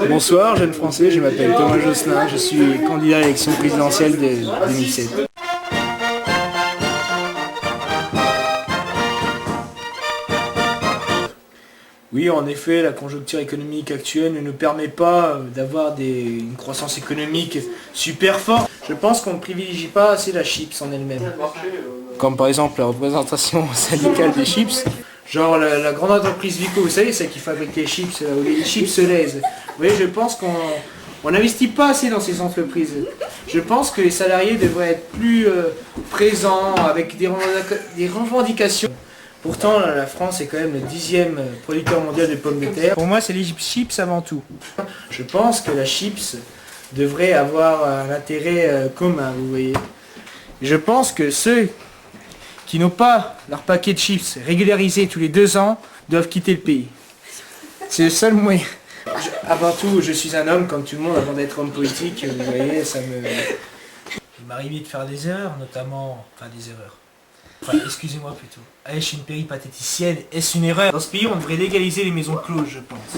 Bonsoir, jeune français, je m'appelle Thomas Josselin, je suis candidat à l'élection présidentielle de 2007. Oui, en effet, la conjoncture économique actuelle ne nous permet pas d'avoir une croissance économique super forte. Je pense qu'on ne privilégie pas assez la chips en elle-même. Comme par exemple la représentation syndicale des chips. Genre la grande entreprise Vico, vous savez, celle qui fabrique les chips, ou les chips Lay's. Vous voyez, je pense qu'on n'investit pas assez dans ces entreprises. Je pense que les salariés devraient être plus présents, avec des revendications. Pourtant, la France est quand même le 10e producteur mondial de pommes de terre. Pour moi, c'est les chips avant tout. Je pense que la chips devrait avoir un intérêt commun, vous voyez. Je pense que ceux qui n'ont pas leur paquet de chips régularisé tous les 2 ans doivent quitter le pays. C'est le seul moyen. Avant tout, je suis un homme comme tout le monde avant d'être homme politique, vous voyez, ça me... Il m'arrivait de faire des erreurs, notamment... Enfin, des erreurs. Enfin, excusez-moi plutôt. Est-ce une péripatéticienne? Est-ce une erreur? Dans ce pays, on devrait légaliser les maisons closes, je pense.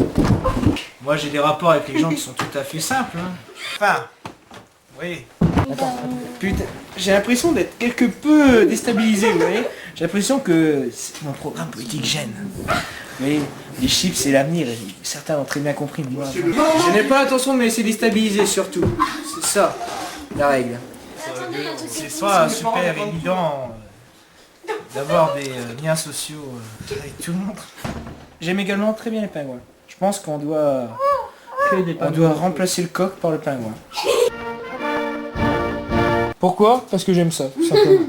Moi, j'ai des rapports avec les gens qui sont tout à fait simples. Hein. Enfin, oui. Attends. Putain, j'ai l'impression d'être quelque peu déstabilisé, vous voyez. J'ai l'impression que mon programme politique gêne. Vous voyez, les chiffres, c'est l'avenir. Certains ont très bien compris. Moi, je n'ai pas l'intention de me laisser déstabiliser, surtout. C'est ça, la règle. C'est pas super évident d'avoir des liens sociaux avec tout le monde. J'aime également très bien les pingouins. Je pense qu'on doit remplacer le coq par le pingouin. Pourquoi? Parce que j'aime ça, tout simplement.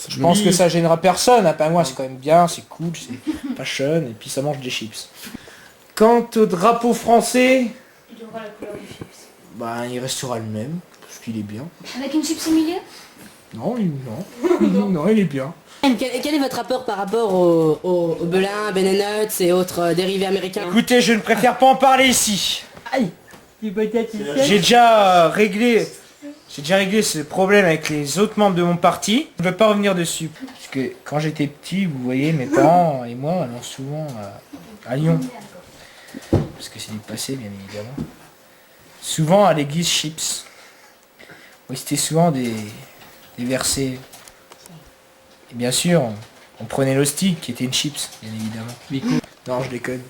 Je pense que ça gênera personne. Un pingouin, c'est quand même bien, c'est cool, c'est fashion, et puis ça mange des chips. Quant au drapeau français, il aura la couleur des chips. Ben, il restera le même, parce qu'il est bien. Avec une chips au milieu? Non, non, il est bien. Quel est votre rapport par rapport au Belin, Ben Nuts et autres dérivés américains? Écoutez, je ne préfère pas en parler ici. Aïe. J'ai déjà réglé ce problème avec les autres membres de mon parti. Je ne veux pas revenir dessus. Parce que quand j'étais petit, vous voyez, mes parents et moi allons souvent à Lyon. Parce que c'est du passé, bien évidemment. Souvent à l'église Chips. Oui, c'était souvent des versets. Et bien sûr, on prenait l'hostie, qui était une chips, bien évidemment. Non, je déconne.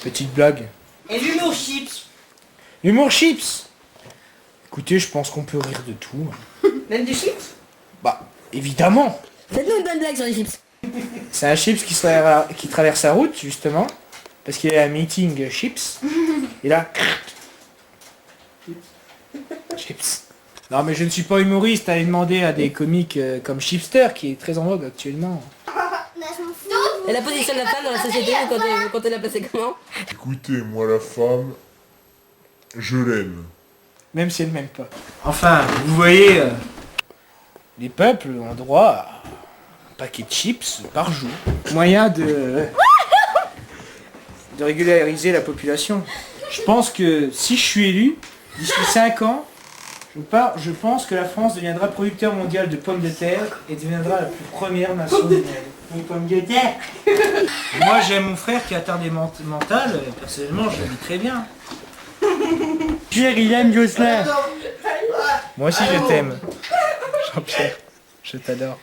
Petite blague. Et l'humour chips? L'humour chips! Écoutez, je pense qu'on peut rire de tout. Même du chips? Bah, évidemment! Faites-nous une bonne blague sur les chips. C'est un chips qui traverse la route, justement, parce qu'il y a un meeting chips. Et là... chips. Non, mais je ne suis pas humoriste, allez demander à des comiques comme Chipster, qui est très en vogue actuellement. Et la position de la femme dans la société, vous comptez la placer comment? Écoutez, moi la femme, je l'aime. Même si elle ne m'aime pas. Enfin, vous voyez, les peuples ont droit à un paquet de chips par jour. Moyen de régulariser la population. Je pense que si je suis élu, d'ici 5 ans, je pense que la France deviendra producteur mondial de pommes de terre et deviendra la plus première nation du monde. Les pommes de terre. Moi j'aime mon frère qui a attardé mental, personnellement je le vis très bien. Pierre il aime Jocelyn. Moi aussi je t'aime. Jean-Pierre, je t'adore.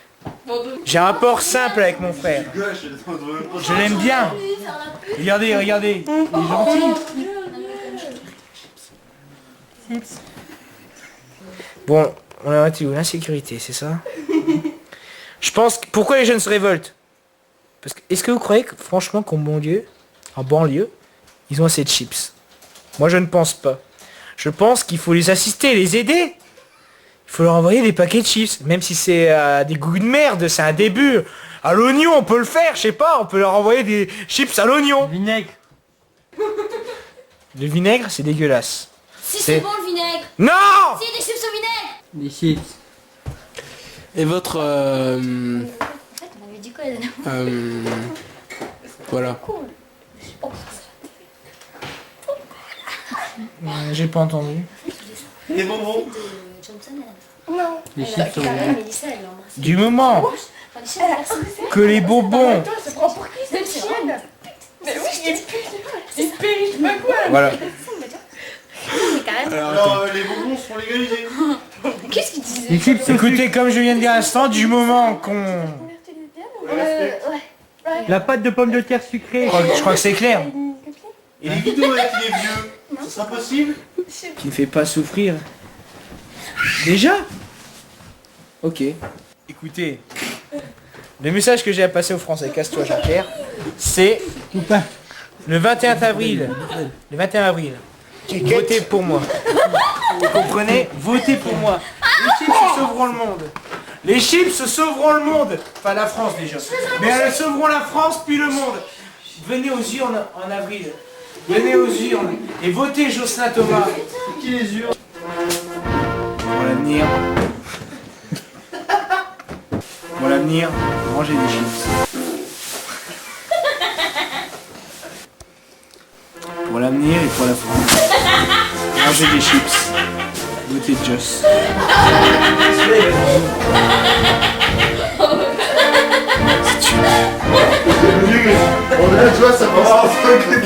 J'ai un rapport simple avec mon frère. Je l'aime bien. Regardez, il est gentil. Bon, on a arrêté où? L'insécurité, c'est ça? Je pense que... Pourquoi les jeunes se révoltent? Parce que... Est-ce que vous croyez que, franchement, qu'en banlieue, ils ont assez de chips? Moi, je ne pense pas. Je pense qu'il faut les assister, les aider. Il faut leur envoyer des paquets de chips. Même si c'est des goûts de merde, c'est un début. À l'oignon, on peut le faire, je sais pas. On peut leur envoyer des chips à l'oignon. Vinaigre. Le vinaigre, c'est dégueulasse. Si c'est bon le vinaigre. Non! Si, des chips au vinaigre. Des chips. Et votre... En fait, on avait dit quoi la dernière fois? Voilà. J'ai pas entendu. Les bonbons. Non. Les chips au vinaigre. Mélissa, elle l'embrasse. Du moment que les bonbons... C'est vrai. Voilà. Alors, les bonbons seront légalisés. Qu'est-ce qu'il disait? Les chips au sucre. Écoutez, comme je viens de dire à l'instant, du moment qu'on... Ouais. La pâte de pommes de terre sucrée. Je crois que c'est clair. Et les vidéos avec les vieux, ça sera possible? Qui ne fait pas souffrir. Déjà? Ok. Écoutez, le message que j'ai à passer aux Français, casse-toi Jean-Pierre, c'est le 21 avril. Le 21 avril. Votez pour moi. Vous comprenez? Votez pour moi. Les chips sauveront le monde. Les chips sauveront le monde. Pas la France déjà. Mais elles sauveront la France puis le monde. Venez aux urnes en avril. Venez aux urnes et votez Jocelyn Thomas. Qui les urnes? Pour l'avenir. Pour l'avenir, mangez des chips. Pour l'avenir et pour la France. Mangez des chips. Votez Joss. On a, tu vois, ça va avoir un truc.